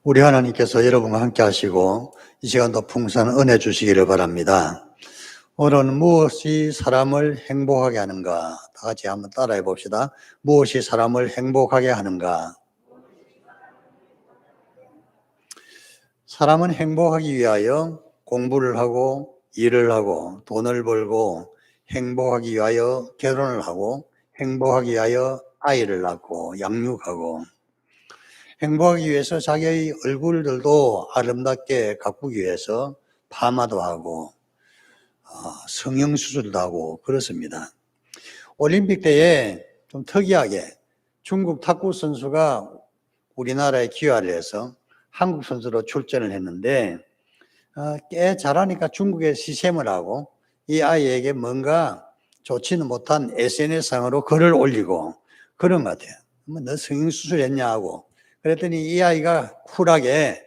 우리 하나님께서 여러분과 함께 하시고 이 시간도 풍성한 은혜 주시기를 바랍니다. 오늘은 무엇이 사람을 행복하게 하는가? 다 같이 한번 따라해 봅시다. 무엇이 사람을 행복하게 하는가? 사람은 행복하기 위하여 공부를 하고 일을 하고 돈을 벌고 행복하기 위하여 결혼을 하고 행복하기 위하여 아이를 낳고 양육하고 행복하기 위해서 자기의 얼굴들도 아름답게 가꾸기 위해서 파마도 하고 성형수술도 하고 그렇습니다. 올림픽 때에 좀 특이하게 중국 탁구 선수가 우리나라에 귀화를 해서 한국 선수로 출전을 했는데 꽤 잘하니까 중국에 시샘을 하고 이 아이에게 뭔가 좋지는 못한 SNS상으로 글을 올리고 그런 것 같아요. 너 성형수술 했냐 하고 그랬더니 이 아이가 쿨하게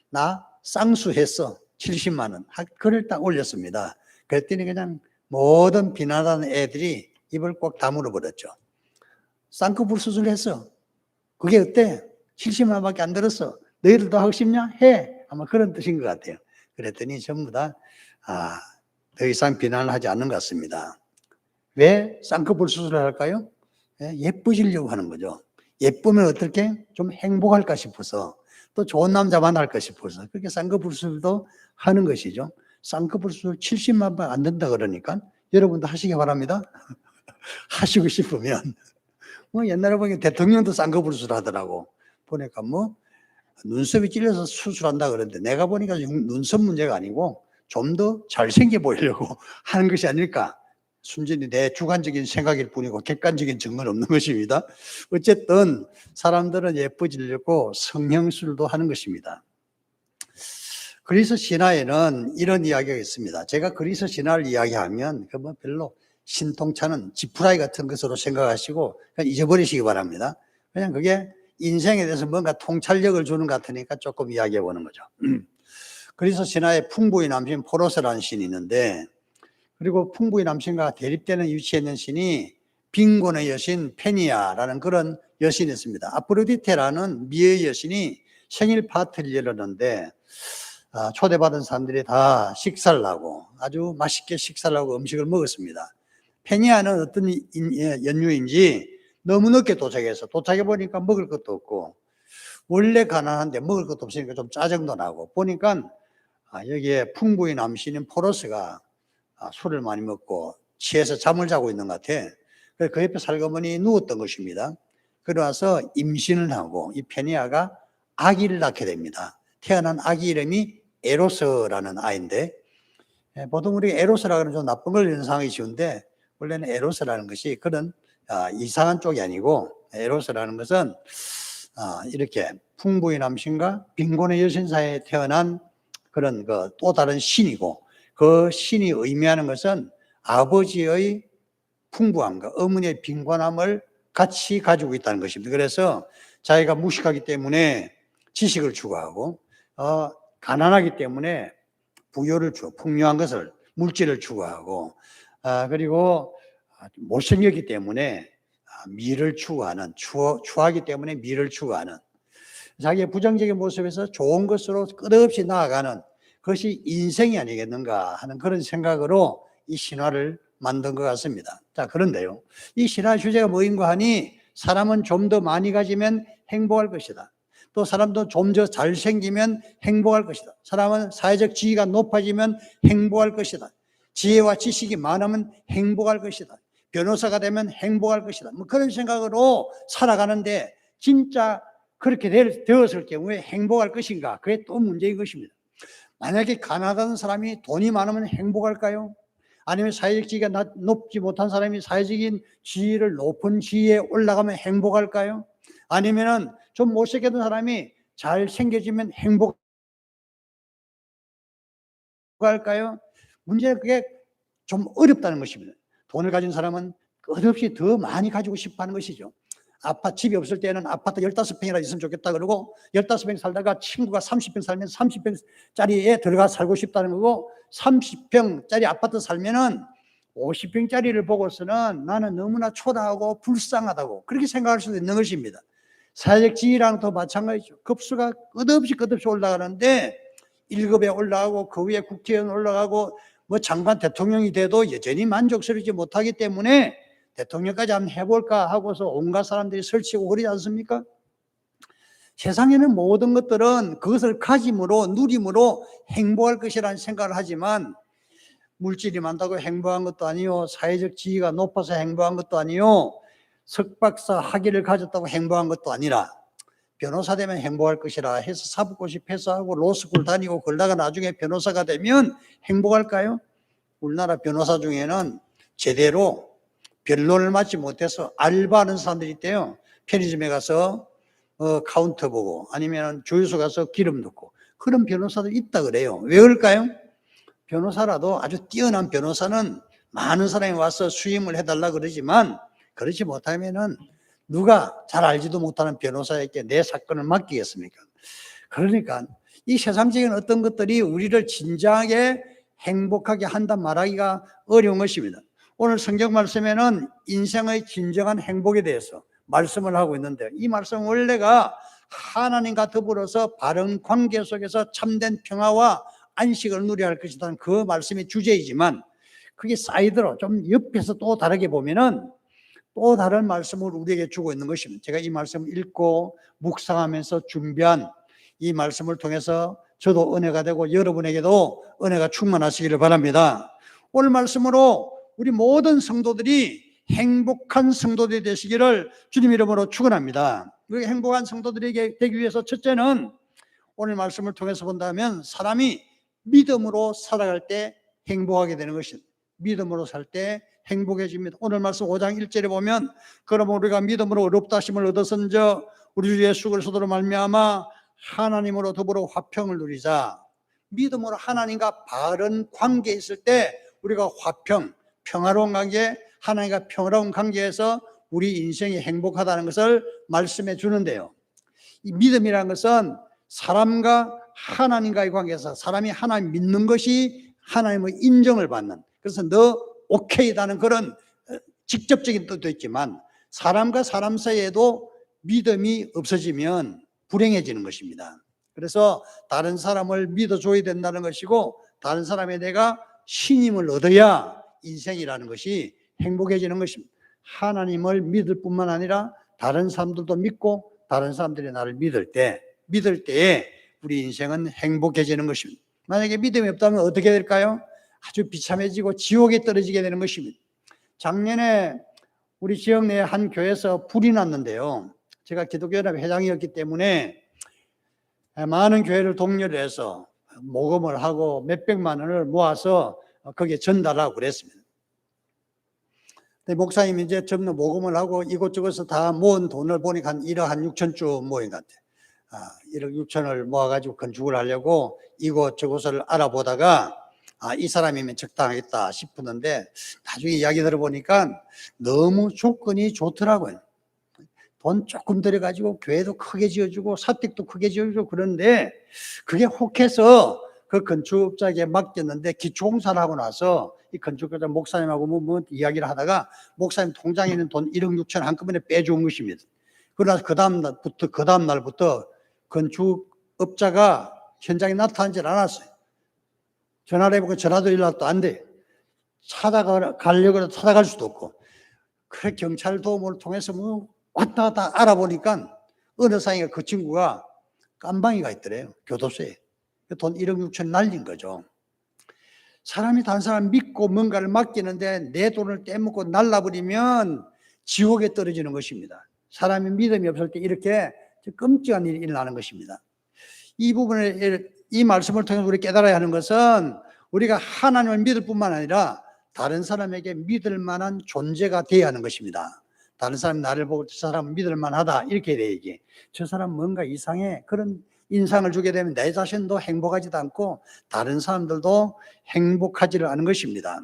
나 쌍수했어 70만 원 글을 딱 올렸습니다. 그랬더니 그냥 모든 비난하는 애들이 입을 꼭 다물어 버렸죠. 쌍꺼풀 수술했어. 그게 어때? 70만 원밖에 안 들었어. 너희들도 하고 싶냐? 해. 아마 그런 뜻인 것 같아요. 그랬더니 전부 다 더 이상 비난을 하지 않는 것 같습니다. 왜 쌍꺼풀 수술을 할까요? 예뻐지려고 하는 거죠. 예쁘면 어떻게? 좀 행복할까 싶어서 또 좋은 남자 만날까 싶어서 그렇게 쌍꺼풀 수술도 하는 것이죠. 쌍꺼풀 수술 70만 원 안 된다 그러니까 여러분도 하시기 바랍니다. 하시고 싶으면 옛날에 보니까 대통령도 쌍꺼풀 수술 하더라고. 보니까 눈썹이 찔려서 수술한다 그러는데 내가 보니까 눈썹 문제가 아니고 좀 더 잘생겨 보이려고 하는 것이 아닐까. 순전히 내 주관적인 생각일 뿐이고 객관적인 증거는 없는 것입니다. 어쨌든 사람들은 예뻐지려고 성형술도 하는 것입니다. 그리스 신화에는 이런 이야기가 있습니다. 제가 그리스 신화를 이야기하면 별로 신통찮은 지푸라기 같은 것으로 생각하시고 그냥 잊어버리시기 바랍니다. 그냥 그게 인생에 대해서 뭔가 통찰력을 주는 것 같으니까 조금 이야기해 보는 거죠. 그리스 신화에 풍부의 남신 포로스라는 신이 있는데 그리고 풍부의 남신과 대립되는 위치에 있는 신이 빈곤의 여신 페니아라는 그런 여신이 있습니다. 아프로디테라는 미의 여신이 생일 파티를 열었는데 초대받은 사람들이 다 식사를 하고 아주 맛있게 식사를 하고 음식을 먹었습니다. 페니아는 어떤 연유인지 너무 늦게 도착해서 도착해 보니까 먹을 것도 없고 원래 가난한데 먹을 것도 없으니까 좀 짜증도 나고 보니까 여기에 풍부의 남신인 포로스가 술을 많이 먹고 취해서 잠을 자고 있는 것 같아. 그래서 그 옆에 살거머니 누웠던 것입니다. 그러나서 임신을 하고 이 페니아가 아기를 낳게 됩니다. 태어난 아기 이름이 에로스라는 아이인데 보통 우리 에로스라고 하면 좀 나쁜 걸 연상하기 쉬운데 원래는 에로스라는 것이 그런 이상한 쪽이 아니고 에로스라는 것은 이렇게 풍부의 남신과 빈곤의 여신 사이에 태어난 그런 또 다른 신이고 그 신이 의미하는 것은 아버지의 풍부함과 어머니의 빈곤함을 같이 가지고 있다는 것입니다. 그래서 자기가 무식하기 때문에 지식을 추구하고 가난하기 때문에 부여를 풍요한 것을 물질을 추구하고 그리고 못생겼기 때문에 미를 추구하는 추하기 때문에 미를 추구하는 자기의 부정적인 모습에서 좋은 것으로 끝없이 나아가는 그것이 인생이 아니겠는가 하는 그런 생각으로 이 신화를 만든 것 같습니다. 자, 그런데요. 이 신화 주제가 뭐인가 하니 사람은 좀 더 많이 가지면 행복할 것이다. 또 사람도 좀 더 잘생기면 행복할 것이다. 사람은 사회적 지위가 높아지면 행복할 것이다. 지혜와 지식이 많으면 행복할 것이다. 변호사가 되면 행복할 것이다. 그런 생각으로 살아가는데 진짜 그렇게 되었을 경우에 행복할 것인가? 그게 또 문제인 것입니다. 만약에 가난한 사람이 돈이 많으면 행복할까요? 아니면 사회적 지위가 높지 못한 사람이 사회적인 지위를 높은 지위에 올라가면 행복할까요? 아니면은 좀 못생겼던 사람이 잘 생겨지면 행복할까요? 문제는 그게 좀 어렵다는 것입니다. 돈을 가진 사람은 끝없이 더 많이 가지고 싶어 하는 것이죠. 집이 없을 때는 아파트 15평이라 있으면 좋겠다 그러고 15평 살다가 친구가 30평 살면 30평짜리에 들어가 살고 싶다는 거고 30평짜리 아파트 살면은 50평짜리를 보고서는 나는 너무나 초라하고 불쌍하다고 그렇게 생각할 수도 있는 것입니다. 사회적 지위랑도 마찬가지죠. 급수가 끝없이 올라가는데 1급에 올라가고 그 위에 국회의원 올라가고 뭐 장관 대통령이 돼도 여전히 만족스럽지 못하기 때문에 대통령까지 한번 해볼까 하고서 온갖 사람들이 설치고 그러지 않습니까? 세상에는 모든 것들은 그것을 가짐으로 누림으로 행복할 것이라는 생각을 하지만 물질이 많다고 행복한 것도 아니요, 사회적 지위가 높아서 행복한 것도 아니요, 석박사 학위를 가졌다고 행복한 것도 아니라 변호사 되면 행복할 것이라 해서 사법고시 패스하고 로스쿨 다니고 그러다가 나중에 변호사가 되면 행복할까요? 우리나라 변호사 중에는 제대로 변론을 맡지 못해서 알바하는 사람들이 있대요. 편의점에 가서 카운터 보고 아니면 주유소 가서 기름 넣고 그런 변호사들 있다 그래요. 왜 그럴까요? 변호사라도 아주 뛰어난 변호사는 많은 사람이 와서 수임을 해달라 그러지만 그렇지 못하면은 누가 잘 알지도 못하는 변호사에게 내 사건을 맡기겠습니까? 그러니까 이 세상적인 어떤 것들이 우리를 진정하게 행복하게 한다 말하기가 어려운 것입니다. 오늘 성경 말씀에는 인생의 진정한 행복에 대해서 말씀을 하고 있는데 이 말씀 원래가 하나님과 더불어서 바른 관계 속에서 참된 평화와 안식을 누려야 할 것이라는 그 말씀이 주제이지만 그게 사이드로 좀 옆에서 또 다르게 보면은 또 다른 말씀을 우리에게 주고 있는 것입니다. 제가 이 말씀을 읽고 묵상하면서 준비한 이 말씀을 통해서 저도 은혜가 되고 여러분에게도 은혜가 충만하시기를 바랍니다. 오늘 말씀으로 우리 모든 성도들이 행복한 성도들이 되시기를 주님 이름으로 축원합니다. 우리 행복한 성도들에게 되기 위해서 첫째는 오늘 말씀을 통해서 본다면 사람이 믿음으로 살아갈 때 행복하게 되는 것입니다. 믿음으로 살 때 행복해집니다. 오늘 말씀 5장 1절에 보면 그러면 우리가 믿음으로 의롭다 하심을 얻었은저 우리 주 예수 그리스도로 말미암아 하나님으로 더불어 화평을 누리자. 믿음으로 하나님과 바른 관계에 있을 때 우리가 화평, 평화로운 관계, 하나님과 평화로운 관계에서 우리 인생이 행복하다는 것을 말씀해 주는데요. 이 믿음이라는 것은 사람과 하나님과의 관계에서 사람이 하나님 믿는 것이 하나님의 인정을 받는, 그래서 너 오케이라는 그런 직접적인 뜻도 있지만 사람과 사람 사이에도 믿음이 없어지면 불행해지는 것입니다. 그래서 다른 사람을 믿어줘야 된다는 것이고 다른 사람에 내가 신임을 얻어야 인생이라는 것이 행복해지는 것입니다. 하나님을 믿을 뿐만 아니라 다른 사람들도 믿고 다른 사람들이 나를 믿을 때에 우리 인생은 행복해지는 것입니다. 만약에 믿음이 없다면 어떻게 될까요? 아주 비참해지고 지옥에 떨어지게 되는 것입니다. 작년에 우리 지역 내 한 교회에서 불이 났는데요. 제가 기독교연합 회장이었기 때문에 많은 교회를 독려를 해서 모금을 하고 몇백만 원을 모아서 거기에 전달하고 그랬습니다. 목사님이 이제 전부 모금을 하고 이곳저곳에서 다 모은 돈을 보니까 한 1억 한 6천주 모인 것 같아요. 1억 6천을 모아가지고 건축을 하려고 이곳저곳을 알아보다가 이 사람이면 적당하겠다 싶었는데 나중에 이야기 들어보니까 너무 조건이 좋더라고요. 돈 조금 들여가지고 교회도 크게 지어주고 사택도 크게 지어주고 그런데 그게 혹해서 그 건축자에게 맡겼는데 기초공사를 하고 나서 이 건축자 목사님하고 뭐 이야기를 하다가 목사님 통장에 있는 돈 1억 6천 한꺼번에 빼준 것입니다. 그러나 그 다음 날부터 건축업자가 현장에 나타나질 않았어요. 전화를 해보고 전화도 연락도 안 돼. 가려고 해도 찾아갈 수도 없고. 그래 경찰 도움을 통해서 뭐 왔다 갔다 알아보니까 어느 상인가 그 친구가 깜방이가 있더래요. 교도소에. 돈 1억 6천 날린 거죠. 사람이 다른 사람 믿고 뭔가를 맡기는데 내 돈을 떼먹고 날라버리면 지옥에 떨어지는 것입니다. 사람이 믿음이 없을 때 이렇게 끔찍한 일이 일어나는 것입니다. 이 부분을 이 말씀을 통해서 우리 깨달아야 하는 것은 우리가 하나님을 믿을 뿐만 아니라 다른 사람에게 믿을 만한 존재가 되어야 하는 것입니다. 다른 사람이 나를 보고 저 사람은 믿을 만하다 이렇게 돼야지. 저 사람 뭔가 이상해 그런 인상을 주게 되면 내 자신도 행복하지도 않고 다른 사람들도 행복하지를 않은 것입니다.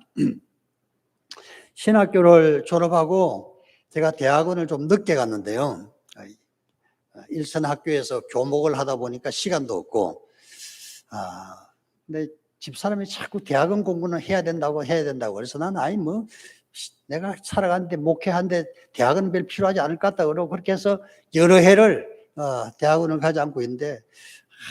신학교를 졸업하고 제가 대학원을 좀 늦게 갔는데요. 일선 학교에서 교목을 하다 보니까 시간도 없고 근데 집사람이 자꾸 대학원 공부는 해야 된다고 그래서 난 내가 살아가는데 목회하는데 대학은 별 필요하지 않을 것 같다 그러고 그렇게 해서 여러 해를 대학원을 가지 않고 있는데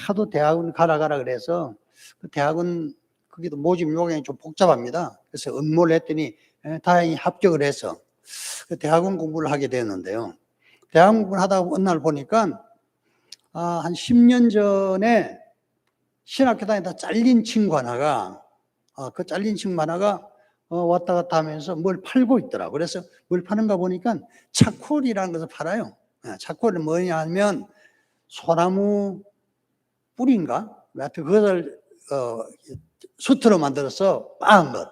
하도 대학원 가라 그래서 그 대학원 거기도 모집 요강이 좀 복잡합니다. 그래서 응모를 했더니 다행히 합격을 해서 그 대학원 공부를 하게 되었는데요. 대학원 공부를 하다가 어느 날 보니까 한 10년 전에 신학교 다니다 잘린 친구 하나가 그 잘린 친구 하나가 왔다 갔다 하면서 뭘 팔고 있더라고요. 그래서 뭘 파는가 보니까 차콜이라는 것을 팔아요. 차콜은 뭐냐 하면 소나무 뿌리인가? 하여튼 그것을 수트로 만들어서 빻은 것,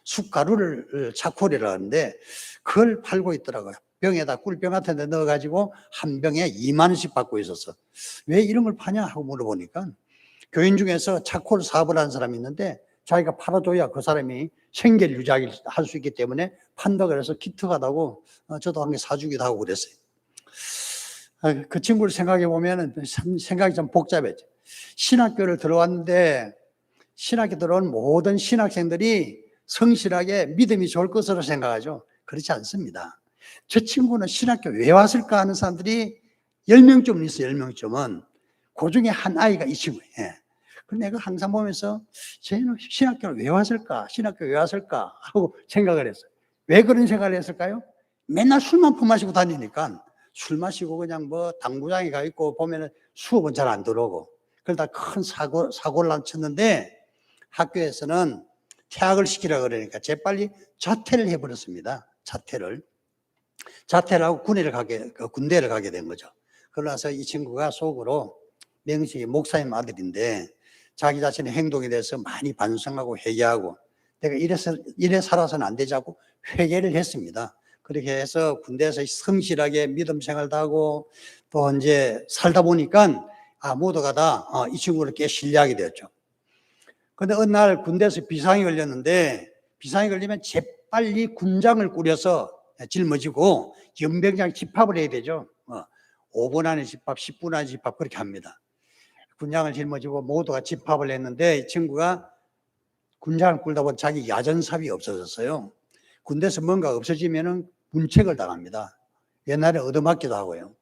숯가루를 차콜이라고 하는데 그걸 팔고 있더라고요. 병에다 꿀병 같은 데 넣어가지고 한 병에 2만 원씩 받고 있었어. 왜 이런 걸 파냐 하고 물어보니까 교인 중에서 차콜 사업을 하는 사람이 있는데 자기가 팔아줘야 그 사람이 생계를 유지할 수 있기 때문에 판다 그래서 기특하다고 저도 한 개 사주기도 하고 그랬어요. 그 친구를 생각해 보면 생각이 좀 복잡해져. 신학교를 들어왔는데 신학교 들어온 모든 신학생들이 성실하게 믿음이 좋을 것으로 생각하죠. 그렇지 않습니다. 저 친구는 신학교 왜 왔을까 하는 사람들이 10명쯤은 있어요. 10명쯤은. 그 중에 한 아이가 이 친구예요. 내가 항상 보면서 쟤는 신학교를 왜 왔을까? 신학교 왜 왔을까? 하고 생각을 했어요. 왜 그런 생각을 했을까요? 맨날 술만 퍼마시고 다니니까 술 마시고 그냥 뭐 당구장에 가 있고 보면은 수업은 잘 안 들어오고 그러다 큰 사고를 안 쳤는데 학교에서는 퇴학을 시키라 그러니까 재빨리 자퇴를 해버렸습니다. 자퇴를 하고 군대를 가게 된 거죠. 그러나서 이 친구가 속으로 명식이 목사님 아들인데 자기 자신의 행동에 대해서 많이 반성하고 회개하고 내가 이래 살아서는 안 되자고 회개를 했습니다. 그렇게 해서 군대에서 성실하게 믿음 생활도 하고 또 이제 살다 보니까 모두가 다 이 친구를 꽤 신뢰하게 되었죠. 근데 어느 날 군대에서 비상이 걸렸는데 비상이 걸리면 재빨리 군장을 꾸려서 짊어지고 연병장 집합을 해야 되죠. 5분 안에 집합, 10분 안에 집합 그렇게 합니다. 군장을 짊어지고 모두가 집합을 했는데 이 친구가 군장을 끌다 보니 자기 야전삽이 없어졌어요. 군대에서 뭔가 없어지면은 문책을 당합니다. 옛날에 얻어맞기도 하고요.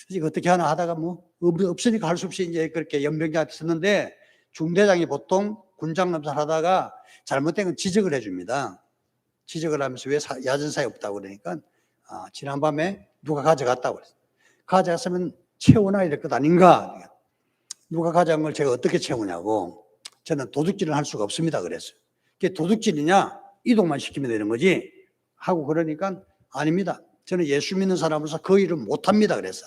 이거 어떻게 하나 하다가 뭐 없으니까 할 수 없이 이제 그렇게 연병장한테 썼는데 중대장이 보통 군장 검사를 하다가 잘못된 건 지적을 해줍니다. 지적을 하면서 왜 야전사에 없다고 그러니까 지난밤에 누가 가져갔다고 그랬어요. 가져갔으면 채워놔야 될 것 아닌가. 누가 가져간 걸 제가 어떻게 채우냐고. 저는 도둑질을 할 수가 없습니다 그랬어요. 그게 도둑질이냐 이동만 시키면 되는 거지 하고 그러니까 아닙니다. 저는 예수 믿는 사람으로서 그 일을 못합니다 그래서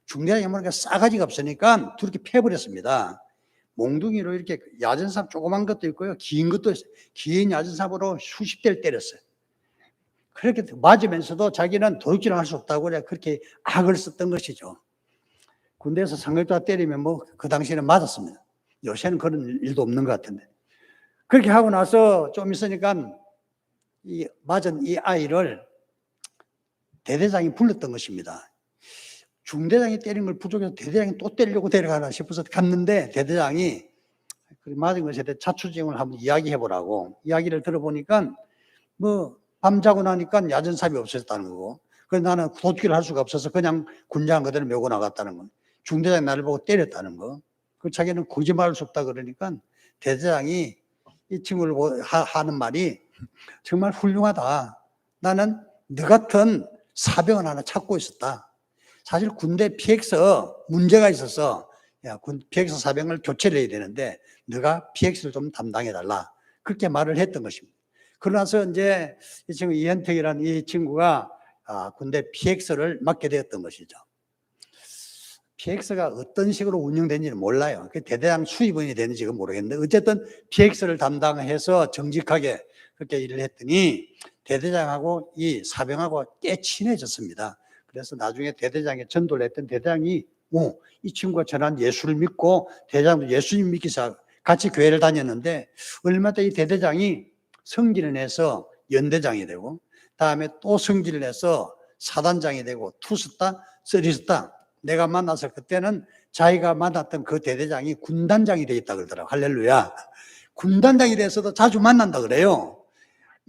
중대장이 뭐니까 싸가지가 없으니까 그렇게 패버렸습니다. 몽둥이로 이렇게 야전삽 조그만 것도 있고요. 긴 것도 있어요. 긴 야전삽으로 수십 대를 때렸어요. 그렇게 맞으면서도 자기는 도둑질을 할 수 없다고 그렇게 악을 썼던 것이죠. 군대에서 상급자 때리면 뭐 그 당시에는 맞았습니다. 요새는 그런 일도 없는 것 같은데. 그렇게 하고 나서 좀 있으니까 맞은 이 아이를 대대장이 불렀던 것입니다. 중대장이 때린 걸 부족해서 대대장이 또 때리려고 데려가나 싶어서 갔는데 대대장이 맞은 것에 대해 자초지종을 한번 이야기해보라고 이야기를 들어보니까 뭐 밤 자고 나니까 야전삽이 없어졌다는 거고 그래서 나는 도둑질을 할 수가 없어서 그냥 군장 그대로 메고 나갔다는 거. 중대장이 나를 보고 때렸다는 거. 그 자기는 거짓말할 수 없다 그러니까 대대장이 이 친구를 하는 말이 정말 훌륭하다. 나는 너 같은 사병을 하나 찾고 있었다. 사실 군대 PX 문제가 있어서 PX 사병을 교체를 해야 되는데 너가 PX를 좀 담당해달라. 그렇게 말을 했던 것입니다. 그러나서 이제 이 친구 이현택이라는 이 친구가 군대 PX를 맡게 되었던 것이죠. PX가 어떤 식으로 운영되는지는 몰라요. 그 대대장 수입원이 되는지 모르겠는데 어쨌든 PX를 담당해서 정직하게 그렇게 일을 했더니 대대장하고 이 사병하고 꽤 친해졌습니다. 그래서 나중에 대대장에 전도를 했던 대대장이 이 친구가 전한 예수를 믿고 대대장도 예수님 믿기 시작 같이 교회를 다녔는데 얼마 때 이 대대장이 성질을 내서 연대장이 되고 다음에 또 성질을 내서 사단장이 되고 투스타, 쓰리스타 내가 만나서 그때는 자기가 만났던 그 대대장이 군단장이 되어 있다 그러더라고요. 할렐루야. 군단장이 돼서도 자주 만난다 그래요.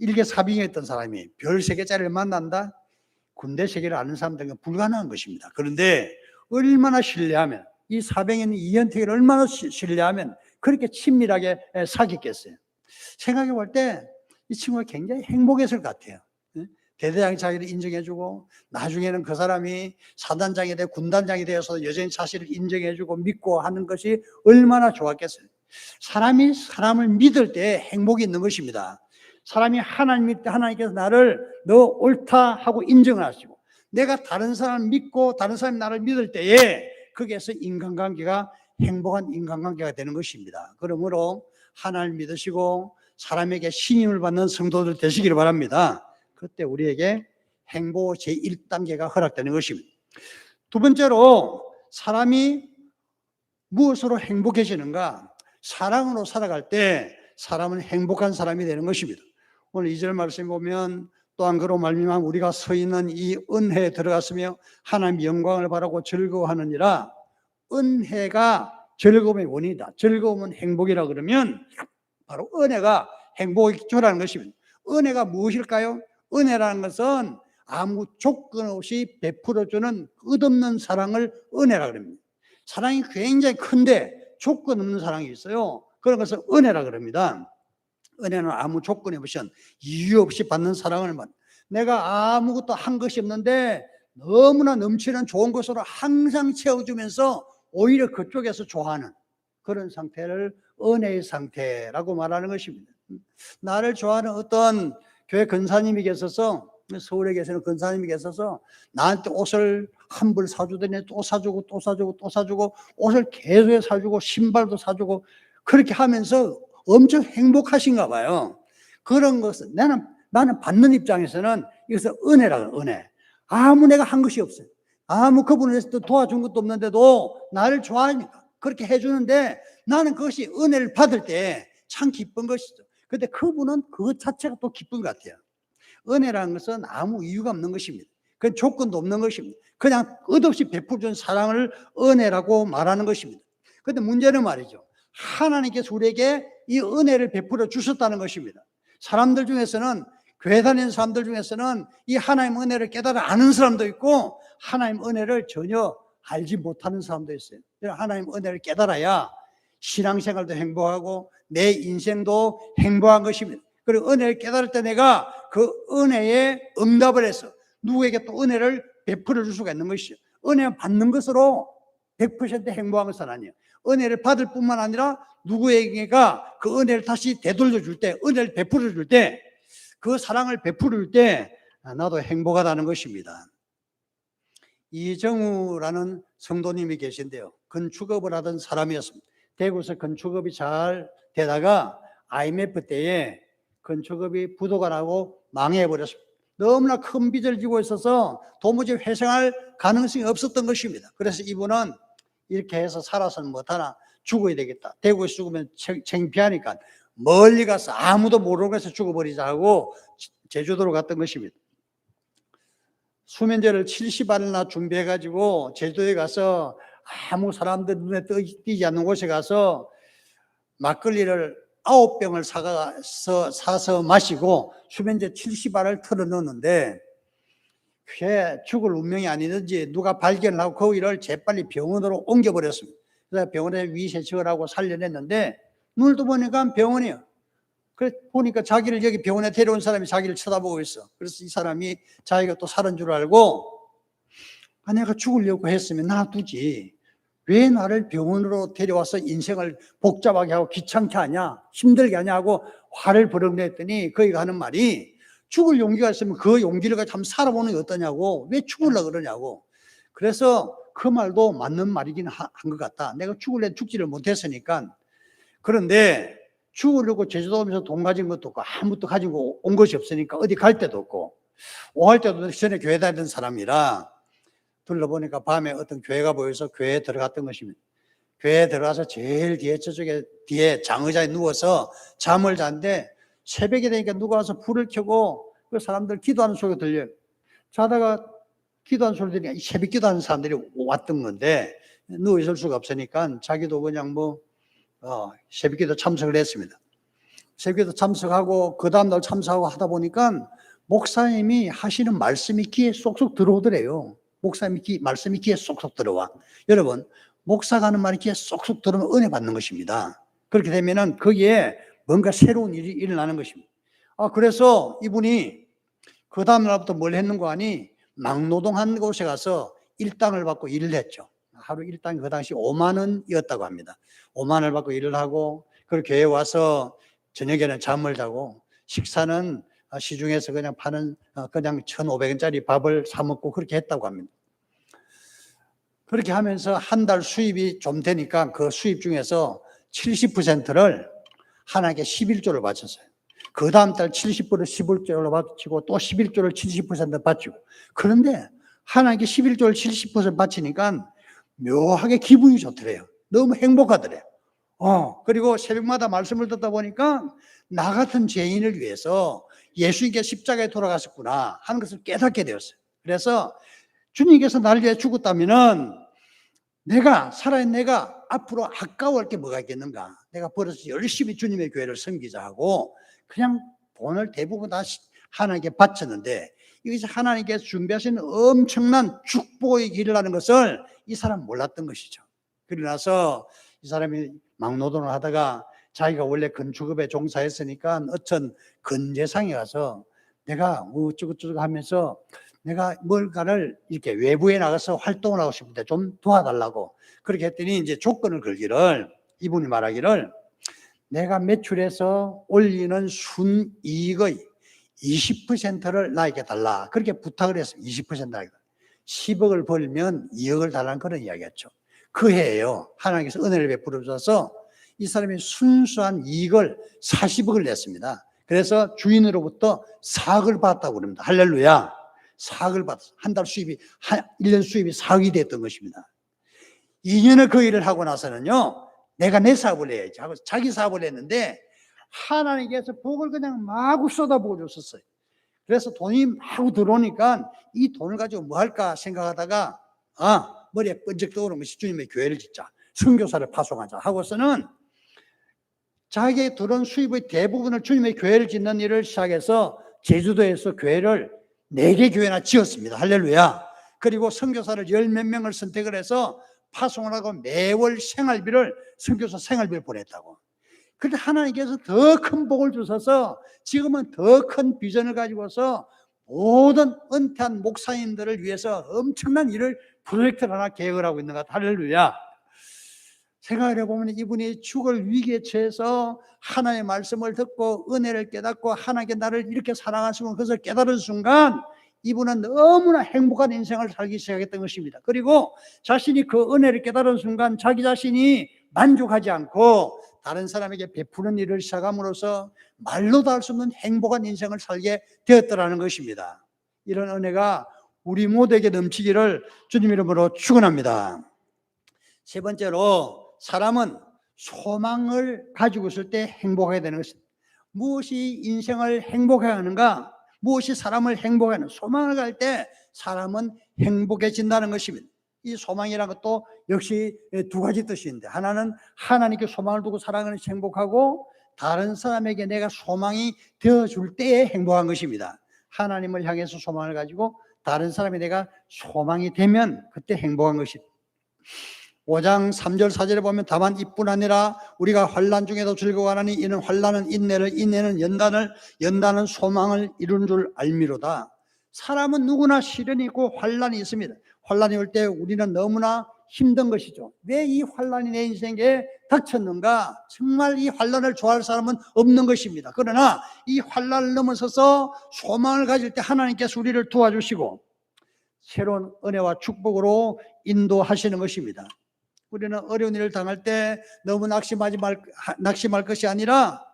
일개 사병이었던 사람이 별 3개짜리를 만난다? 군대 세계를 아는 사람들은 불가능한 것입니다. 그런데 얼마나 신뢰하면, 이 사병인 이현택을 얼마나 신뢰하면 그렇게 친밀하게 사귀겠어요. 생각해 볼 때 이 친구가 굉장히 행복했을 것 같아요. 대대장이 자기를 인정해주고 나중에는 그 사람이 사단장이 되고 군단장이 되어서 여전히 자신을 인정해주고 믿고 하는 것이 얼마나 좋았겠어요. 사람이 사람을 믿을 때 행복이 있는 것입니다. 사람이 하나님 믿을 때 하나님께서 나를 너 옳다 하고 인정을 하시고, 내가 다른 사람을 믿고 다른 사람이 나를 믿을 때에 거기에서 인간관계가 행복한 인간관계가 되는 것입니다. 그러므로 하나님을 믿으시고 사람에게 신임을 받는 성도들 되시기를 바랍니다. 그때 우리에게 행복 제1단계가 허락되는 것입니다. 두 번째로 사람이 무엇으로 행복해지는가? 사랑으로 살아갈 때 사람은 행복한 사람이 되는 것입니다. 오늘 2절 말씀 보면 또한 그로 말미암아 우리가 서 있는 이 은혜에 들어갔으며 하나님의 영광을 바라고 즐거워하느니라. 은혜가 즐거움의 원인이다. 즐거움은 행복이라 그러면 바로 은혜가 행복의 기초라는 것입니다. 은혜가 무엇일까요? 은혜라는 것은 아무 조건 없이 베풀어주는 끝없는 사랑을 은혜라 그럽니다. 사랑이 굉장히 큰데 조건 없는 사랑이 있어요. 그런 것을 은혜라 그럽니다. 은혜는 아무 조건이 없이 이유 없이 받는 사랑을 내가 아무것도 한 것이 없는데 너무나 넘치는 좋은 것으로 항상 채워주면서 오히려 그쪽에서 좋아하는 그런 상태를 은혜의 상태라고 말하는 것입니다. 나를 좋아하는 어떤 교회 권사님이 계셔서, 서울에 계시는 권사님이 계셔서 나한테 옷을 한 벌 사주더니 또 사주고 또 사주고 또 사주고, 옷을 계속 사주고 신발도 사주고 그렇게 하면서 엄청 행복하신가 봐요. 그런 것은 나는 받는 입장에서는 이것은 은혜라고, 은혜. 아무 내가 한 것이 없어요. 아무 그분을 위해서 도와준 것도 없는데도 나를 좋아하니까 그렇게 해주는데 나는 그것이 은혜를 받을 때 참 기쁜 것이죠. 근데 그분은 그것 자체가 또 기쁜 것 같아요. 은혜라는 것은 아무 이유가 없는 것입니다. 그건 조건도 없는 것입니다. 그냥 끝없이 베풀어준 사랑을 은혜라고 말하는 것입니다. 그런데 문제는 말이죠, 하나님께서 우리에게 이 은혜를 베풀어 주셨다는 것입니다. 사람들 중에서는, 교회 다니는 사람들 중에서는 이 하나님 은혜를 깨달아 아는 사람도 있고 하나님 은혜를 전혀 알지 못하는 사람도 있어요. 하나님 은혜를 깨달아야 신앙생활도 행복하고 내 인생도 행복한 것입니다. 그리고 은혜를 깨달을 때 내가 그 은혜에 응답을 해서 누구에게 또 은혜를 베풀어 줄 수가 있는 것이죠. 은혜 받는 것으로 100% 행복한 것은 아니에요. 은혜를 받을 뿐만 아니라 누구에게가 그 은혜를 다시 되돌려 줄 때, 은혜를 베풀어 줄 때, 그 사랑을 베풀을 때 나도 행복하다는 것입니다. 이정우라는 성도님이 계신데요, 건축업을 하던 사람이었습니다. 대구에서 건축업이 잘 되다가 IMF 때에 건축업이 부도가 나고 망해버렸습니다. 너무나 큰 빚을 지고 있어서 도무지 회생할 가능성이 없었던 것입니다. 그래서 이분은 이렇게 해서 살아서는 못하나 죽어야 되겠다. 대구에서 죽으면 창피하니까 멀리 가서 아무도 모르는 곳에서 죽어버리자 하고 제주도로 갔던 것입니다. 수면제를 70알이나 준비해가지고 제주도에 가서 아무 사람들 눈에 띄지 않는 곳에 가서 막걸리를 9병을 사서 마시고 수면제 70알을 털어 넣었는데 그게 죽을 운명이 아니든지 누가 발견을 하고 거기를 재빨리 병원으로 옮겨버렸습니다. 그래서 병원에 위세척을 하고 살려냈는데 눈을 떠 보니까 병원이에요. 그래서 보니까 자기를 여기 병원에 데려온 사람이 자기를 쳐다보고 있어. 그래서 이 사람이 자기가 또 살은 줄 알고, 내가 죽으려고 했으면 놔두지 왜 나를 병원으로 데려와서 인생을 복잡하게 하고 귀찮게 하냐, 힘들게 하냐 하고 화를 버럭냈더니 거기가 하는 말이, 죽을 용기가 있으면 그 용기를 가지고 한번 살아보는 게 어떠냐고, 왜 죽으려고 그러냐고. 그래서 그 말도 맞는 말이긴 한 것 같다. 내가 죽을래 죽지를 못했으니까. 그런데 죽으려고 제주도 오면서 돈 가진 것도 없고 아무것도 가지고 온 것이 없으니까 어디 갈 데도 없고, 오할 때도 전에 교회 다니던 사람이라 둘러보니까 밤에 어떤 교회가 보여서 교회에 들어갔던 것입니다. 교회에 들어가서 제일 뒤에, 저쪽에 뒤에 장의자에 누워서 잠을 잤는데 새벽이 되니까 누가 와서 불을 켜고 그 사람들 기도하는 소리가 들려요. 자다가 기도하는 소리 들으니까 새벽 기도하는 사람들이 왔던 건데 누워 있을 수가 없으니까 자기도 그냥 새벽 기도 참석을 했습니다. 새벽에도 참석하고 그 다음날 참석하고 하다 보니까 목사님이 하시는 말씀이 귀에 쏙쏙 들어오더래요. 말씀이 귀에 쏙쏙 들어와. 여러분, 목사가 하는 말이 귀에 쏙쏙 들어오면 은혜 받는 것입니다. 그렇게 되면은 거기에 뭔가 새로운 일이 일어나는 것입니다. 그래서 이분이 그 다음날부터 뭘 했는가 하니 막노동한 곳에 가서 일당을 받고 일을 했죠. 하루 일당이 그 당시 5만 원이었다고 합니다. 5만 원을 받고 일을 하고, 그 교회에 와서 저녁에는 잠을 자고, 식사는 시중에서 그냥 파는 그냥 1,500원짜리 밥을 사 먹고 그렇게 했다고 합니다. 그렇게 하면서 한 달 수입이 좀 되니까 그 수입 중에서 70%를 하나님께 11조를 바쳤어요. 그 다음 달 70%를 11조를 바치고 또 11조를 70% 바치고. 그런데 하나님께 11조를 70% 바치니까 묘하게 기분이 좋더래요. 너무 행복하더래요. 그리고 새벽마다 말씀을 듣다 보니까 나 같은 죄인을 위해서 예수님께 십자가에 돌아가셨구나 하는 것을 깨닫게 되었어요. 그래서 주님께서 나를 위해 죽었다면은 살아있는 내가 앞으로 아까워할 게 뭐가 있겠는가. 내가 벌어서 열심히 주님의 교회를 섬기자 하고 그냥 돈을 대부분 다 하나님께 바쳤는데, 이것이 하나님께서 준비하신 엄청난 축복의 길이라는 것을 이 사람은 몰랐던 것이죠. 그러고 나서 이 사람이 막노동을 하다가 자기가 원래 건축업에 종사했으니까 어떤 건재상에 가서 내가 어쩌고저쩌고 하면서 내가 뭘가를 이렇게 외부에 나가서 활동을 하고 싶은데 좀 도와달라고 그렇게 했더니 이제 조건을 걸기를, 이분이 말하기를 내가 매출해서 올리는 순이익의 20%를 나에게 달라 그렇게 부탁을 했습니다. 20% 10억을 벌면 2억을 달라는 그런 이야기였죠. 그 해에요, 하나님께서 은혜를 베풀어 주셔서 이 사람이 순수한 이익을 40억을 냈습니다. 그래서 주인으로부터 4억을 받았다고 그럽니다. 할렐루야. 4억을 받았어요. 한 달 수입이 1년 수입이 4억이 됐던 것입니다. 2년을 그 일을 하고 나서는요, 내가 내 사업을 해야지 하고 자기 사업을 했는데 하나님께서 복을 그냥 마구 쏟아부어 줬었어요. 그래서 돈이 마구 들어오니까 이 돈을 가지고 뭐 할까 생각하다가 머리에 번쩍 떠오르는 것이 주님의 교회를 짓자, 선교사를 파송하자 하고서는 자기의 들어온 수입의 대부분을 주님의 교회를 짓는 일을 시작해서 제주도에서 교회를 4개 교회나 지었습니다. 할렐루야. 그리고 선교사를 10몇 명을 선택을 해서 파송을 하고 매월 선교사 생활비를 보냈다고. 그런데 하나님께서 더 큰 복을 주셔서 지금은 더 큰 비전을 가지고서 모든 은퇴한 목사님들을 위해서 엄청난 일을 프로젝트를 하나 계획을 하고 있는 것 같아요. 할렐루야. 생각해 보면 이분이 죽을 위기에 처해서 하나님의 말씀을 듣고 은혜를 깨닫고 하나님께 나를 이렇게 사랑하시고 그것을 깨달은 순간 이분은 너무나 행복한 인생을 살기 시작했던 것입니다. 그리고 자신이 그 은혜를 깨달은 순간 자기 자신이 만족하지 않고 다른 사람에게 베푸는 일을 시작함으로써 말로도 할 수 없는 행복한 인생을 살게 되었더라는 것입니다. 이런 은혜가 우리 모두에게 넘치기를 주님 이름으로 축원합니다. 세 번째로, 사람은 소망을 가지고 있을 때 행복해야 되는 것입니다. 무엇이 인생을 행복하게 하는가? 무엇이 사람을 행복하게 하는가? 소망을 가질 때 사람은 행복해진다는 것입니다. 이 소망이라는 것도 역시 2가지 뜻이 있는데, 하나는 하나님께 소망을 두고 살아가는 것이 행복하고, 다른 사람에게 내가 소망이 되어줄 때에 행복한 것입니다. 하나님을 향해서 소망을 가지고 다른 사람이 내가 소망이 되면 그때 행복한 것입니다. 5장 3절 4절에 보면 다만 이뿐 아니라 우리가 환난 중에도 즐거워하나니 이는 환난은 인내를, 인내는 연단을, 연단은 소망을 이루는 줄 알미로다. 사람은 누구나 시련이 있고 환난이 있습니다. 환난이 올 때 우리는 너무나 힘든 것이죠. 왜 이 환난이 내 인생에 닥쳤는가? 정말 이 환난을 좋아할 사람은 없는 것입니다. 그러나 이 환난을 넘어서서 소망을 가질 때 하나님께서 우리를 도와주시고 새로운 은혜와 축복으로 인도하시는 것입니다. 우리는 어려운 일을 당할 때 너무 낙심할 것이 아니라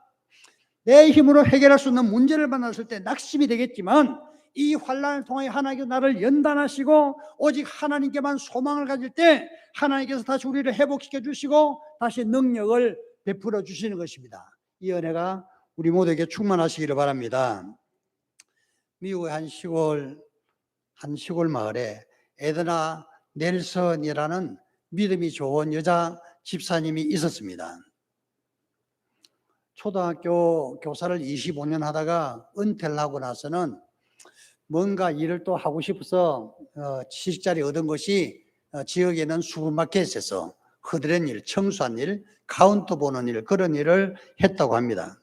내 힘으로 해결할 수 없는 문제를 만났을 때 낙심이 되겠지만, 이 환난을 통해 하나님께서 나를 연단하시고 오직 하나님께만 소망을 가질 때 하나님께서 다시 우리를 회복시켜 주시고 다시 능력을 베풀어 주시는 것입니다. 이 은혜가 우리 모두에게 충만하시기를 바랍니다. 미국의 한 시골 마을에 에드나 넬슨이라는 믿음이 좋은 여자 집사님이 있었습니다. 초등학교 교사를 25년 하다가 은퇴를 하고 나서는 뭔가 일을 또 하고 싶어서 취직자리 얻은 것이 지역에 있는 슈퍼마켓에서 허드렛 일, 청소한 일, 카운터 보는 일, 그런 일을 했다고 합니다.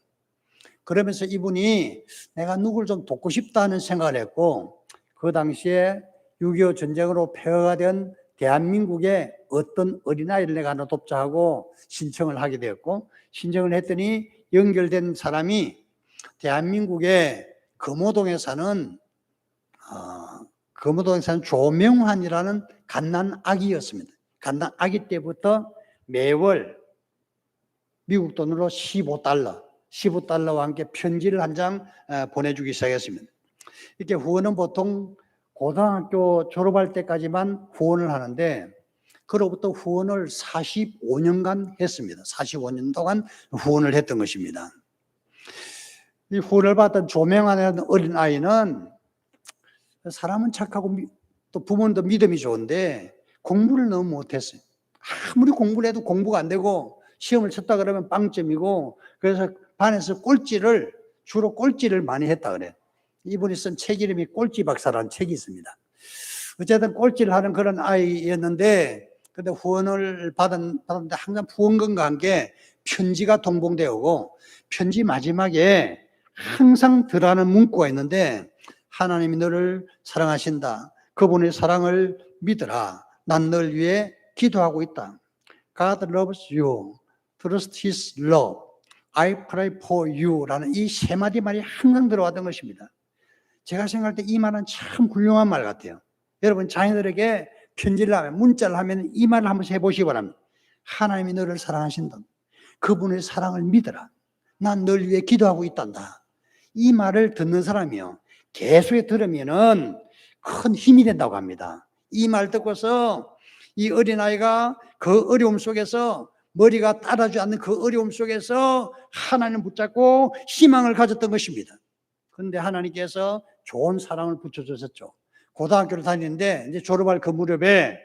그러면서 이분이 내가 누굴 좀 돕고 싶다는 생각을 했고, 그 당시에 6.25 전쟁으로 폐허가 된 대한민국의 어떤 어린아이를 내가 하나 돕자 하고 신청을 하게 되었고, 신청을 했더니 연결된 사람이 대한민국의 금호동에 사는 조명환이라는 갓난 아기였습니다. 갓난 아기 때부터 매월 미국 돈으로 15달러와 함께 편지를 한 장 보내주기 시작했습니다. 이렇게 후원은 보통 고등학교 졸업할 때까지만 후원을 하는데, 그로부터 후원을 45년간 했습니다. 45년 동안 후원을 했던 것입니다. 이 후원을 받던 조명하는 어린아이는 사람은 착하고 또 부모님도 믿음이 좋은데 공부를 너무 못했어요. 아무리 공부를 해도 공부가 안 되고 시험을 쳤다 그러면 빵점이고, 그래서 반에서 주로 꼴찌를 많이 했다 그래요. 이분이 쓴 책 이름이 꼴찌 박사라는 책이 있습니다. 어쨌든 꼴찌를 하는 그런 아이였는데, 근데 후원을 받았는데 항상 후원금과 함께 편지가 동봉되어 오고, 편지 마지막에 항상 들어가는 문구가 있는데, 하나님이 너를 사랑하신다. 그분의 사랑을 믿어라. 난 널 위해 기도하고 있다. God loves you. Trust His love. I pray for you. 라는 이 세 마디 말이 항상 들어왔던 것입니다. 제가 생각할 때 이 말은 참 훌륭한 말 같아요. 여러분 자녀들에게 편지를 하면, 문자를 하면 이 말을 한번 해보시기 바랍니다. 하나님이 너를 사랑하신다. 그분의 사랑을 믿어라. 난 널 위해 기도하고 있단다. 이 말을 듣는 사람이요, 계속 들으면은 큰 힘이 된다고 합니다. 이 말 듣고서 이 어린아이가 그 어려움 속에서, 머리가 따라주지 않는 그 어려움 속에서 하나님을 붙잡고 희망을 가졌던 것입니다. 그런데 하나님께서 좋은 사랑을 붙여주셨죠. 고등학교를 다니는데 이제 졸업할 그 무렵에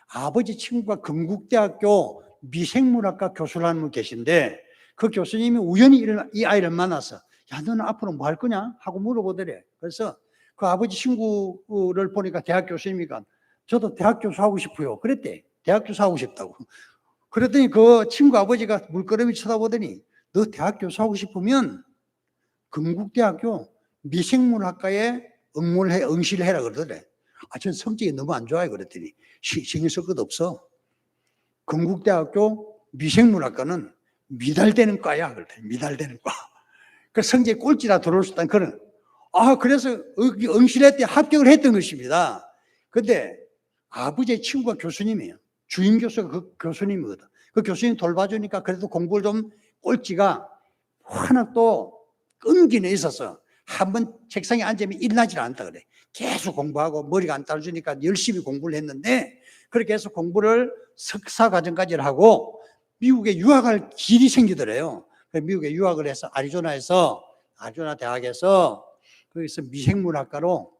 아버지 친구가 건국대학교 미생물학과 교수를 하는 분 계신데, 그 교수님이 우연히 이 아이를 만나서 야, 너는 앞으로 뭐 할 거냐? 하고 물어보더래. 그래서 그 아버지 친구를 보니까 대학 교수님이니까 저도 대학 교수 하고 싶어요. 그랬대. 대학 교수 하고 싶다고. 그랬더니 그 친구 아버지가 물끄러미 쳐다보더니 너 대학 교수 하고 싶으면 건국대학교 미생물학과에 응시를 해라 그러더래. 전 성적이 너무 안 좋아요. 그랬더니 신경 쓸 것도 없어. 건국대학교 미생물학과는 미달되는 과야. 그랬더니 미달되는 과. 그 성적이 꼴찌라 들어올 수 있다는 그런. 그래서 응시를 했더니 합격을 했던 것입니다. 근데 아버지의 친구가 교수님이에요. 주임 교수가 그 교수님이거든. 그 교수님 돌봐주니까 그래도 공부를 좀, 꼴찌가 워낙 또 끈기는 있어서 한번 책상에 앉으면 일나질 않다 그래. 계속 공부하고 머리가 안 따라주니까 열심히 공부를 했는데, 그렇게 해서 공부를 석사 과정까지 하고 미국에 유학할 길이 생기더래요. 미국에 유학을 해서 아리조나 대학에서 거기서 미생물공학으로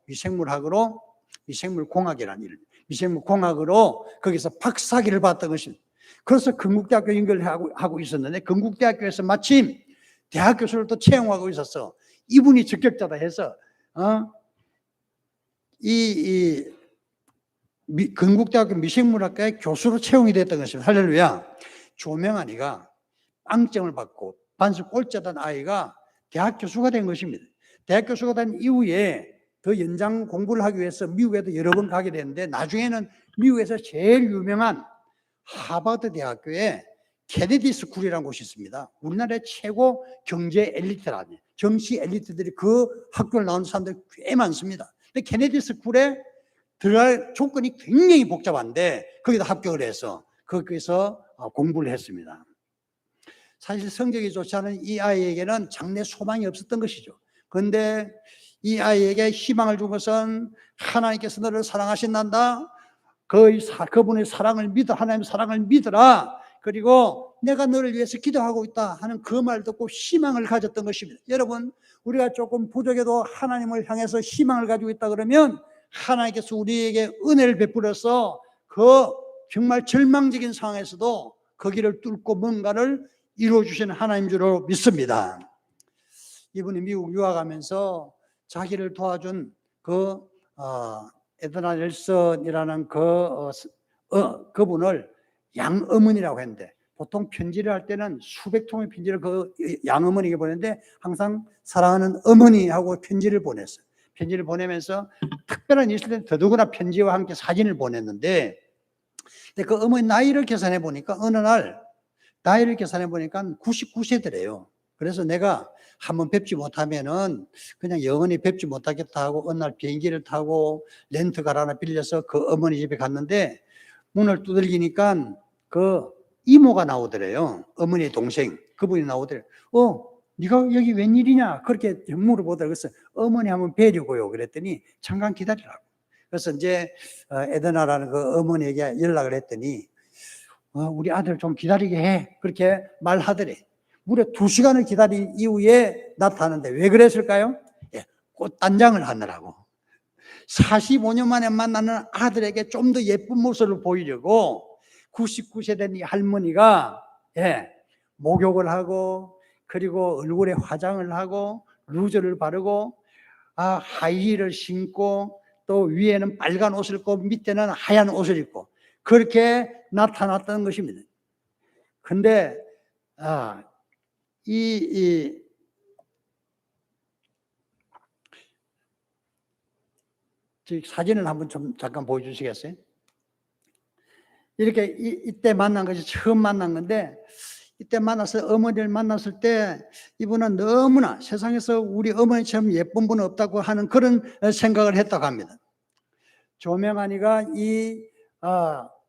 거기서 박사학위를 받던 것입니다. 그래서 건국대학교 연결하고 있었는데, 건국대학교에서 마침 대학 교수를 또 채용하고 있었어. 이분이 적격자다 해서 건국대학교 미생물학과의 교수로 채용이 됐던 것입니다. 할렐루야. 조명환이가 빵점을 받고 반수 꼴찌던 아이가 대학 교수가 된 것입니다. 대학 교수가 된 이후에 더 연장 공부를 하기 위해서 미국에도 여러 번 가게 됐는데, 나중에는 미국에서 제일 유명한 하버드 대학교에 케네디 스쿨이라는 곳이 있습니다. 우리나라의 최고 경제 엘리트라니, 정치 엘리트들이 그 학교를 나온 사람들이 꽤 많습니다. 근데 케네디 스쿨에 들어갈 조건이 굉장히 복잡한데 거기다 합격을 해서 거기서 공부를 했습니다. 사실 성적이 좋지 않은 이 아이에게는 장래 소망이 없었던 것이죠. 그런데 이 아이에게 희망을 준 것은 하나님께서 너를 사랑하신단다. 그분의 사랑을 믿어, 하나님의 사랑을 믿어라. 그리고 내가 너를 위해서 기도하고 있다 하는 그 말 듣고 희망을 가졌던 것입니다. 여러분, 우리가 조금 부족해도 하나님을 향해서 희망을 가지고 있다 그러면 하나님께서 우리에게 은혜를 베풀어서 그 정말 절망적인 상황에서도 그 길을 뚫고 뭔가를 이루어주시는 하나님 줄로 믿습니다. 이분이 미국 유학하면서 자기를 도와준 그 에드나 넬슨이라는 그분을 양어머니라고 했는데, 보통 편지를 할 때는 수백 통의 편지를 그 양어머니에게 보냈는데 항상 사랑하는 어머니하고 편지를 보냈어요. 편지를 보내면서 특별한 일일 때는 더더구나 편지와 함께 사진을 보냈는데, 근데 그 어머니 나이를 계산해 보니까 어느 날 나이를 계산해 보니까 99세더래요. 그래서 내가 한번 뵙지 못하면은 그냥 영원히 뵙지 못하겠다 하고 어느 날 비행기를 타고 렌트카를 하나 빌려서 그 어머니 집에 갔는데, 문을 두들기니까 그 이모가 나오더래요. 어머니의 동생, 그분이 나오더래요. 네가 여기 웬일이냐? 그렇게 물어보더라고요. 그래서 어머니 한번 뵈려고요. 그랬더니 잠깐 기다리라고. 그래서 이제 에드나라는 그 어머니에게 연락을 했더니 우리 아들 좀 기다리게 해. 그렇게 말하더래. 무려 2시간을 기다린 이후에 나타나는데 왜 그랬을까요? 꽃단장을 하느라고. 45년 만에 만나는 아들에게 좀 더 예쁜 모습을 보이려고 99세 된 이 할머니가 목욕을 하고, 그리고 얼굴에 화장을 하고 루즈를 바르고 하이힐을 신고, 또 위에는 빨간 옷을 입고 밑에는 하얀 옷을 입고 그렇게 나타났던 것입니다. 근데 이 사진을 한번 좀 잠깐 보여주시겠어요? 이렇게 이때 만난 것이 처음 만난 건데, 이때 만나서 어머니를 만났을 때 이분은 너무나 세상에서 우리 어머니처럼 예쁜 분은 없다고 하는 그런 생각을 했다고 합니다. 조명환이가 이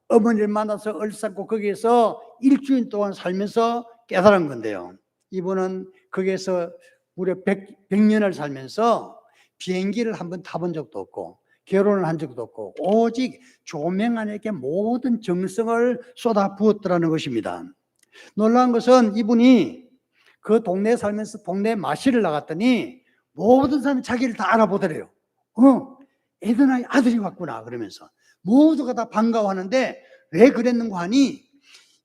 어머니를 만나서 얼싸고 거기에서 일주일 동안 살면서 깨달은 건데요. 이분은 거기에서 무려 100년을 살면서 비행기를 한번 타본 적도 없고 결혼을 한 적도 없고 오직 조명환에게 모든 정성을 쏟아 부었더라는 것입니다. 놀라운 것은 이분이 그 동네에 살면서 동네 마실을 나갔더니 모든 사람이 자기를 다 알아보더래요. 에드나의 아들이 왔구나 그러면서 모두가 다 반가워하는데, 왜 그랬는가 하니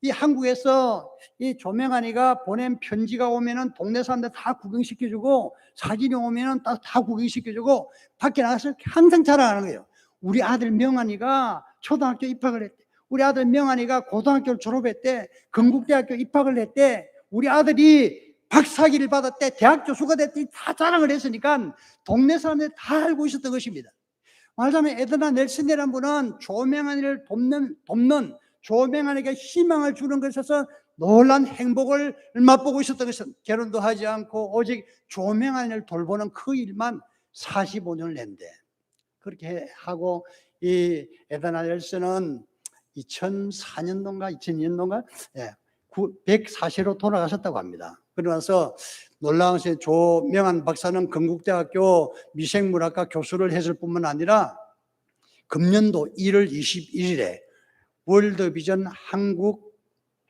이 한국에서 이 조명환이가 보낸 편지가 오면은 동네 사람들 다 구경시켜주고, 사진이 오면은 다 구경시켜주고, 밖에 나가서 항상 자랑하는 거예요. 우리 아들 명환이가 초등학교 입학을 했대. 우리 아들 명환이가 고등학교를 졸업했대. 건국대학교 입학을 했대. 우리 아들이 박사학위를 받았대. 대학 교수가 됐대. 다 자랑을 했으니까 동네 사람들이 다 알고 있었던 것입니다. 말하자면 에드나 넬슨이라는 분은 조명환이를 돕는 조명환에게 희망을 주는 것에서 놀란 행복을 맛보고 있었던 것은, 결혼도 하지 않고 오직 조명환을 돌보는 그 일만 45년을 낸대. 그렇게 하고 이 에드나 넬슨은 2004년도인가 2002년도인가 104세로 돌아가셨다고 합니다. 그러면서 놀라운 것이 조명환 박사는 건국대학교 미생물학과 교수를 했을 뿐만 아니라 금년도 1월 21일에 월드비전 한국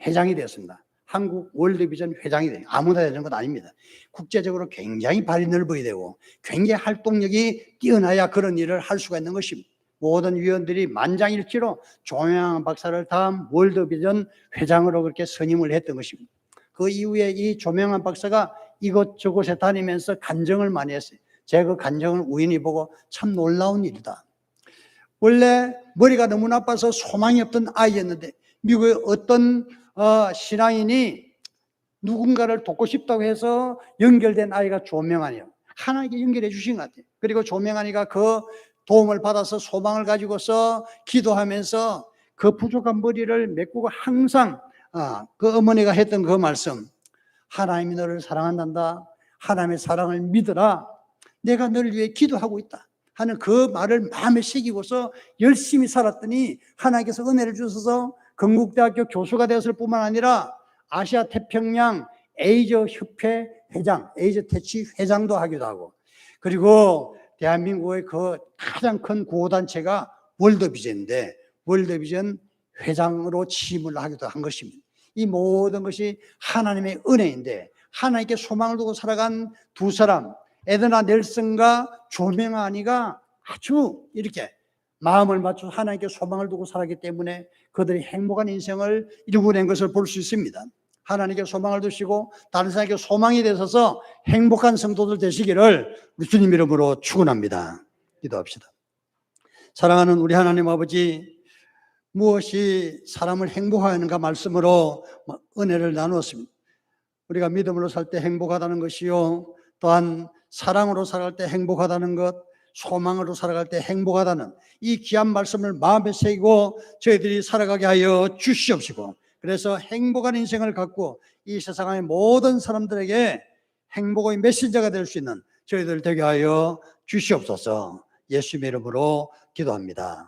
회장이 되었습니다. 한국 월드비전 회장이 돼요. 아무나 되는 건 아닙니다. 국제적으로 굉장히 발이 넓어야 되고 굉장히 활동력이 뛰어나야 그런 일을 할 수가 있는 것입니다. 모든 위원들이 만장일치로 조명환 박사를 다음 월드비전 회장으로 그렇게 선임을 했던 것입니다. 그 이후에 이 조명환 박사가 이곳저곳에 다니면서 간증을 많이 했어요. 제가 그 간증을 우연히 보고 참 놀라운 일이다. 원래 머리가 너무 나빠서 소망이 없던 아이였는데 미국의 어떤 신앙인이 누군가를 돕고 싶다고 해서 연결된 아이가 조명환이에요. 하나님께 연결해 주신 것 같아요. 그리고 조명환이가 그 도움을 받아서 소망을 가지고서 기도하면서 그 부족한 머리를 메꾸고 항상 그 어머니가 했던 그 말씀, 하나님이 너를 사랑한단다. 하나님의 사랑을 믿어라. 내가 너를 위해 기도하고 있다 하는 그 말을 마음에 새기고서 열심히 살았더니 하나님께서 은혜를 주셔서 건국대학교 교수가 되었을 뿐만 아니라 아시아 태평양 에이저 협회 회장, 에이저 태치 회장도 하기도 하고, 그리고 대한민국의 그 가장 큰 구호단체가 월드비전인데 월드비전 회장으로 취임을 하기도 한 것입니다. 이 모든 것이 하나님의 은혜인데, 하나님께 소망을 두고 살아간 두 사람, 에드나 넬슨과 조명환이가 아주 이렇게 마음을 맞춰 하나님께 소망을 두고 살았기 때문에 그들이 행복한 인생을 이루어낸 것을 볼 수 있습니다. 하나님께 소망을 두시고 다른 사람에게 소망이 되셔서 행복한 성도들 되시기를 우리 주님 이름으로 축원합니다. 기도합시다. 사랑하는 우리 하나님 아버지, 무엇이 사람을 행복하게 하는가 말씀으로 은혜를 나누었습니다. 우리가 믿음으로 살 때 행복하다는 것이요, 또한 사랑으로 살아갈 때 행복하다는 것, 소망으로 살아갈 때 행복하다는 이 귀한 말씀을 마음에 새기고 저희들이 살아가게 하여 주시옵시고, 그래서 행복한 인생을 갖고 이 세상의 모든 사람들에게 행복의 메신저가 될 수 있는 저희들 되게 하여 주시옵소서. 예수님의 이름으로 기도합니다.